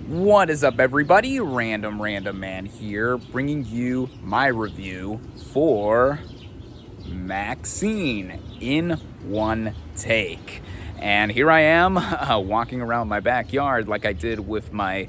What is up, everybody? Random Random Man here, bringing you my review for MaXXXine in one take. And here I am walking around my backyard like I did with my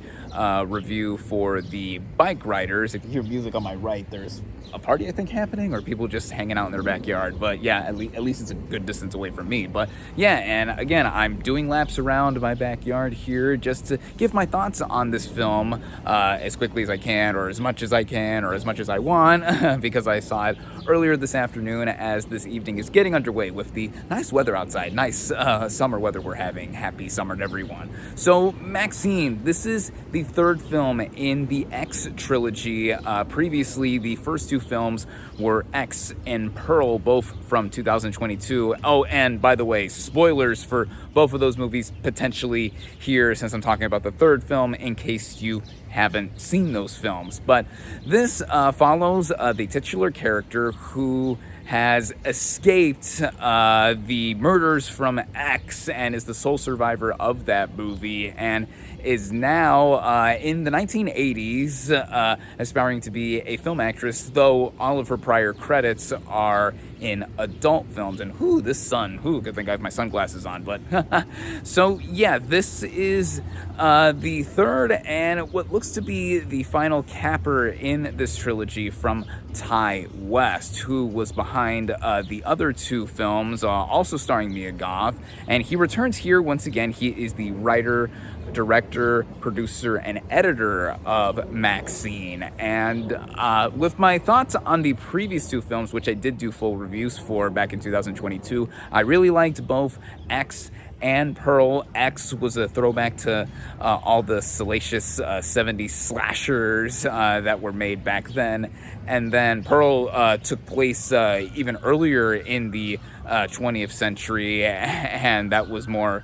review for the bike riders. If you hear music on my right, there's a party, I think, happening, or people just hanging out in their backyard. But yeah, at least it's a good distance away from me. But yeah, and again, I'm doing laps around my backyard here just to give my thoughts on this film as quickly as I can, or as much as I can, or as much as I want, because I saw it earlier this afternoon as this evening is getting underway with the nice weather outside. Nice summer weather we're having. Happy summer to everyone. So MaXXXine, this is the third film in the X trilogy. Previously, the first two films were X and Pearl, both from 2022. Oh, and by the way, spoilers for both of those movies potentially here, since I'm talking about the third film, in case you haven't seen those films. But this follows the titular character who has escaped the murders from X and is the sole survivor of that movie, and is now in the 1980s aspiring to be a film actress, though all of her prior credits are in adult films. And this sun, good thing I have my sunglasses on. But so yeah, this is the third and what looks to be the final capper in this trilogy from Ty West, who was behind the other two films, also starring Mia Goth. And he returns here once again. He is the writer, director, producer, and editor of MaXXXine. And with my thoughts on the previous two films, which I did do full reviews for back in 2022, I really liked both X and Pearl. X was a throwback to all the salacious 70s slashers that were made back then. And then Pearl took place even earlier in the 20th century, and that was more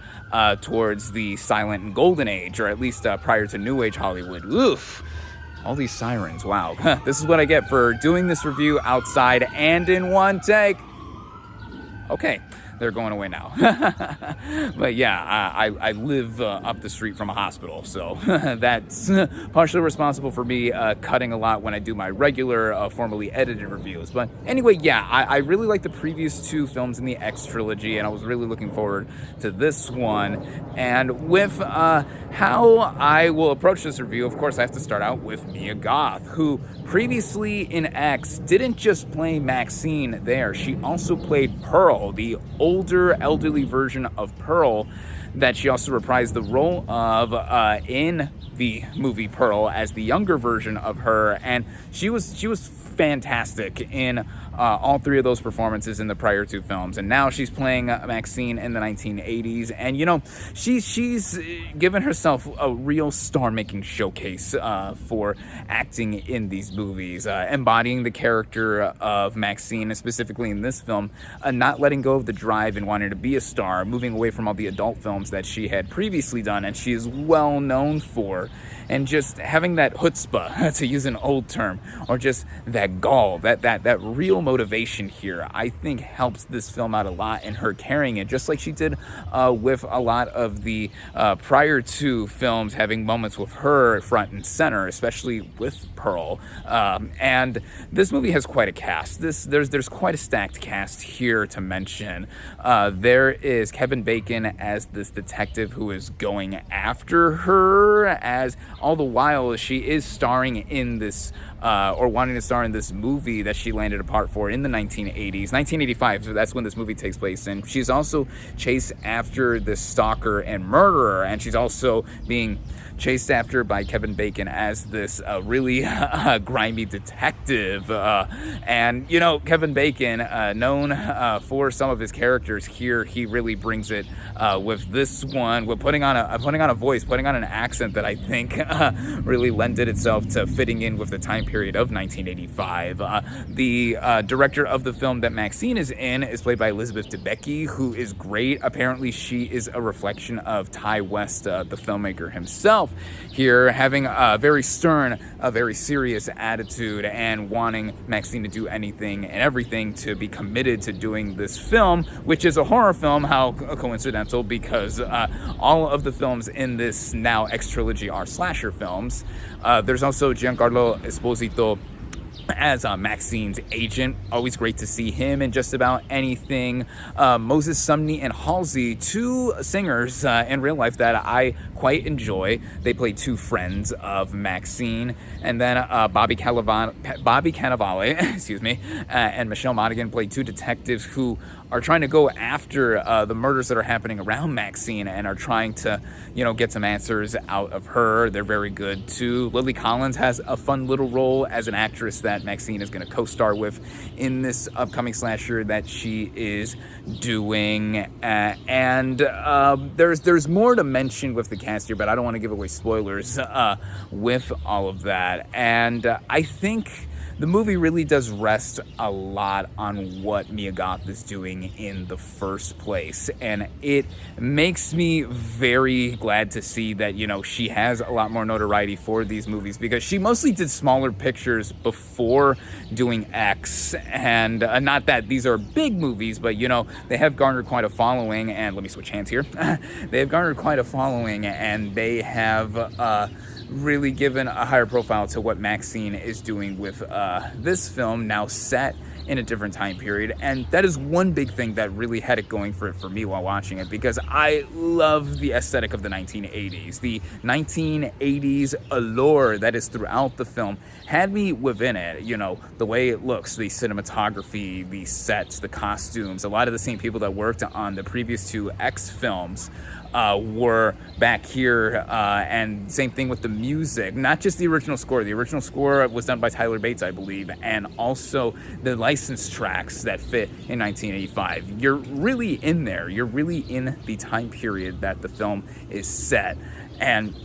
towards the silent and golden age, or at least prior to New Age Hollywood. Oof. All these sirens, wow. This is what I get for doing this review outside and in one take. Okay, they're going away now. But yeah, I live up the street from a hospital, so that's partially responsible for me cutting a lot when I do my regular, formally edited reviews. But anyway, yeah, I really like the previous two films in the X trilogy, and I was really looking forward to this one. And with how I will approach this review, of course, I have to start out with Mia Goth, who previously in X didn't just play MaXXXine there. She also played Pearl, the older, elderly version of Pearl that she also reprised the role of in the movie Pearl as the younger version of her. And she was fantastic in all three of those performances in the prior two films, and now she's playing MaXXXine in the 1980s, and you know, she's given herself a real star-making showcase for acting in these movies, embodying the character of MaXXXine, and specifically in this film, not letting go of the drive and wanting to be a star, moving away from all the adult films that she had previously done and she is well known for, and just having that chutzpah, to use an old term, or just that gall, that real motivation here, I think helps this film out a lot in her carrying it, just like she did with a lot of the prior two films, having moments with her front and center, especially with Pearl. And this movie has quite a cast. There's quite a stacked cast here to mention. There is Kevin Bacon as this detective who is going after her, as all the while she is starring in this or wanting to star in this movie that she landed a part for in the 1980s, 1985, so that's when this movie takes place. And she's also chased after this stalker and murderer, and she's also being chased after by Kevin Bacon as this really grimy detective. And, you know, Kevin Bacon, known for some of his characters here, he really brings it with this one, with putting on a voice, putting on an accent that I think really lended itself to fitting in with the time period of 1985. The director of the film that MaXXXine is in is played by Elizabeth Debicki, who is great. Apparently, she is a reflection of Ty West, the filmmaker himself. himself here, having a very stern, a very serious attitude, and wanting MaXXXine to do anything and everything to be committed to doing this film, which is a horror film. How coincidental, because all of the films in this now X trilogy are slasher films. There's also Giancarlo Esposito as MaXXXine's agent. Always great to see him in just about anything. Moses Sumney and Halsey, two singers in real life that I quite enjoy. They play two friends of MaXXXine. And then Bobby Cannavale, excuse me, and Michelle Monaghan play two detectives who are trying to go after the murders that are happening around MaXXXine and are trying to, get some answers out of her. They're very good too. Lily Collins has a fun little role as an actress that MaXXXine is going to co-star with in this upcoming slasher that she is doing. And there's more to mention with the cast here, but I don't want to give away spoilers with all of that. And I think the movie really does rest a lot on what Mia Goth is doing in the first place. And it makes me very glad to see that, she has a lot more notoriety for these movies, because she mostly did smaller pictures before doing X. And not that these are big movies, but, they have garnered quite a following. And let me switch hands here. They have garnered quite a following, and they have really given a higher profile to what MaXXXine is doing with this film, now set in a different time period. And that is one big thing that really had it going for me while watching it, because I love the aesthetic of the 1980s. The 1980s allure that is throughout the film had me within it. The way it looks, the cinematography, the sets, the costumes. A lot of the same people that worked on the previous two X films were back here, and same thing with the music. Not just the original score. The original score was done by Tyler Bates, I believe, and also the licensed tracks that fit in 1985. You're really in there. You're really in the time period that the film is set, and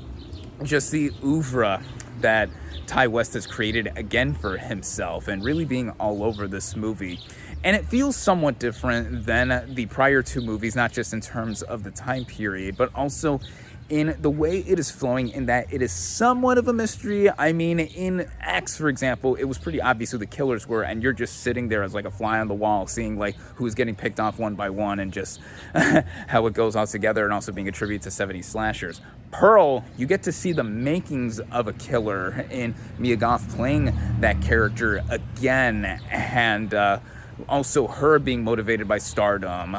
just the oeuvre that Ty West has created again for himself, and really being all over this movie. And it feels somewhat different than the prior two movies, not just in terms of the time period, but also in the way it is flowing, in that it is somewhat of a mystery. I mean, in X, for example, it was pretty obvious who the killers were, and you're just sitting there as like a fly on the wall, seeing like who's getting picked off one by one, and just how it goes all together, and also being a tribute to 70s slashers. Pearl, you get to see the makings of a killer in Mia Goth playing that character again, and also her being motivated by stardom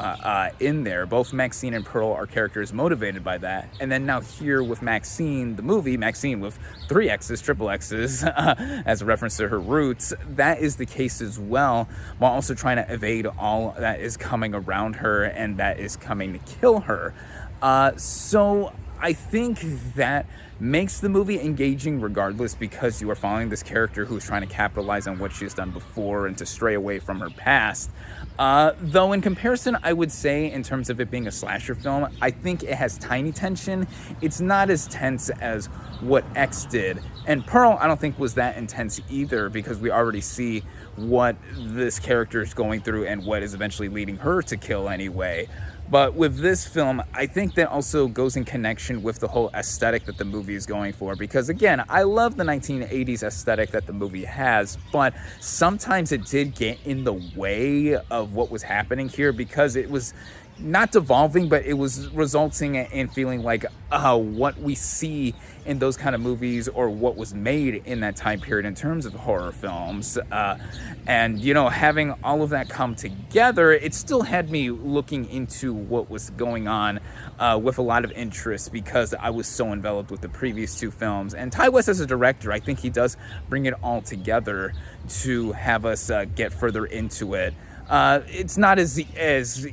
in there. Both MaXXXine and Pearl are characters motivated by that. And then now here with MaXXXine, the movie, MaXXXine with 3 X's, triple X's, as a reference to her roots, that is the case as well, while also trying to evade all that is coming around her and that is coming to kill her. So I think that makes the movie engaging regardless, because you are following this character who's trying to capitalize on what she's done before and to stray away from her past. Though in comparison, I would say, in terms of it being a slasher film, I think it has tiny tension. It's not as tense as what X did. And Pearl, I don't think was that intense either, because we already see what this character is going through and what is eventually leading her to kill anyway. But with this film, I think that also goes in connection with the whole aesthetic that the movie is going for. Because again, I love the 1980s aesthetic that the movie has, but sometimes it did get in the way of what was happening here, because it was not devolving, but it was resulting in feeling like what we see in those kind of movies, or what was made in that time period in terms of horror films. And, having all of that come together, it still had me looking into what was going on with a lot of interest, because I was so enveloped with the previous two films. And Ty West as a director, I think he does bring it all together to have us get further into it. It's not as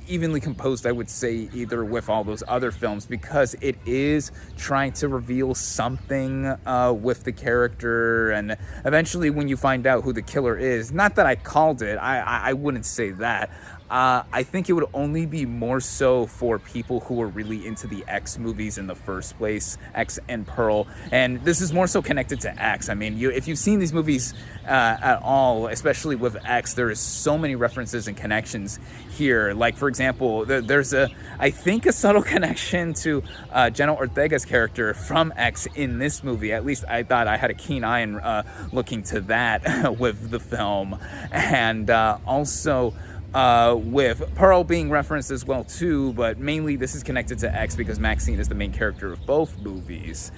evenly composed, I would say, either with all those other films, because it is trying to reveal something with the character, and eventually when you find out who the killer is, not that I called it, I wouldn't say that. I think it would only be more so for people who are really into the X movies in the first place, X and Pearl. And this is more so connected to X. I mean, if you've seen these movies at all, especially with X, there is so many references and connections here. Like, for example, there's I think a subtle connection to Jenna Ortega's character from X in this movie. At least I thought I had a keen eye in looking to that with the film. And also with Pearl being referenced as well too, but mainly this is connected to X because MaXXXine is the main character of both movies.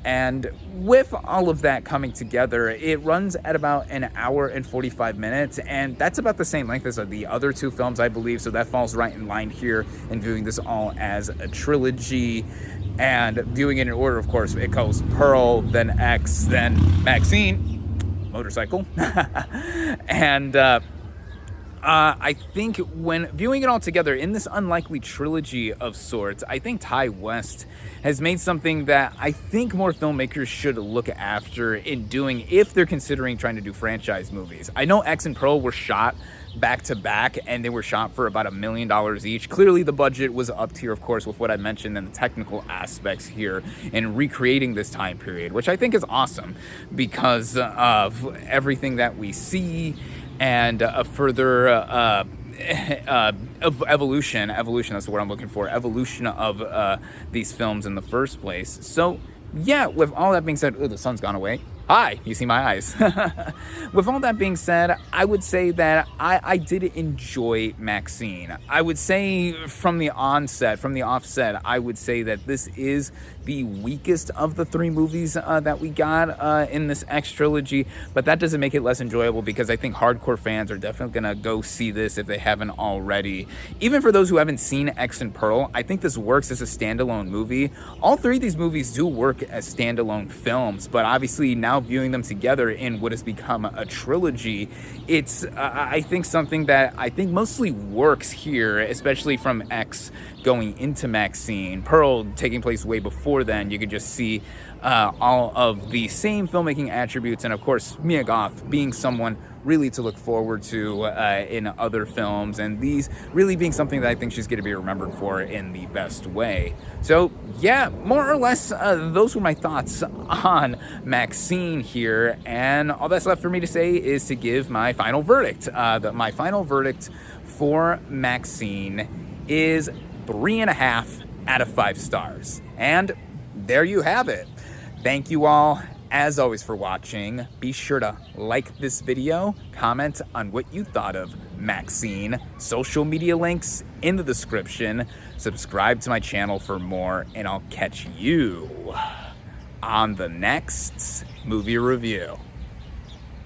And with all of that coming together, it runs at about an hour and 45 minutes, and that's about the same length as the other two films, I believe, so that falls right in line here in viewing this all as a trilogy. And viewing it in order, of course, it goes Pearl, then X, then MaXXXine, motorcycle, and I think when viewing it all together in this unlikely trilogy of sorts, I think Ty West has made something that I think more filmmakers should look after in doing if they're considering trying to do franchise movies. I know X and Pearl were shot back to back, and they were shot for about $1 million each. Clearly the budget was up tier, of course, with what I mentioned and the technical aspects here in recreating this time period, which I think is awesome because of everything that we see and a further evolution, that's the word I'm looking for, evolution of these films in the first place. So yeah, with all that being said, the sun's gone away. Hi, you see my eyes. With all that being said, I would say that I did enjoy MaXXXine. I would say from the offset, I would say that this is the weakest of the three movies that we got in this X trilogy, but that doesn't make it less enjoyable because I think hardcore fans are definitely gonna go see this if they haven't already. Even for those who haven't seen X and Pearl, I think this works as a standalone movie. All three of these movies do work as standalone films, but obviously now viewing them together in what has become a trilogy, it's I think something that I think mostly works here, especially from X going into MaXXXine. Pearl taking place way before then, you could just see all of the same filmmaking attributes, and of course Mia Goth being someone really to look forward to in other films, and these really being something that I think she's going to be remembered for in the best way. So yeah, more or less those were my thoughts on MaXXXine here, and all that's left for me to say is to give my final verdict. My final verdict for MaXXXine is 3.5 out of 5 stars. And there you have it. Thank you all, as always, for watching. Be sure to like this video, comment on what you thought of MaXXXine, social media links in the description, subscribe to my channel for more, and I'll catch you on the next movie review.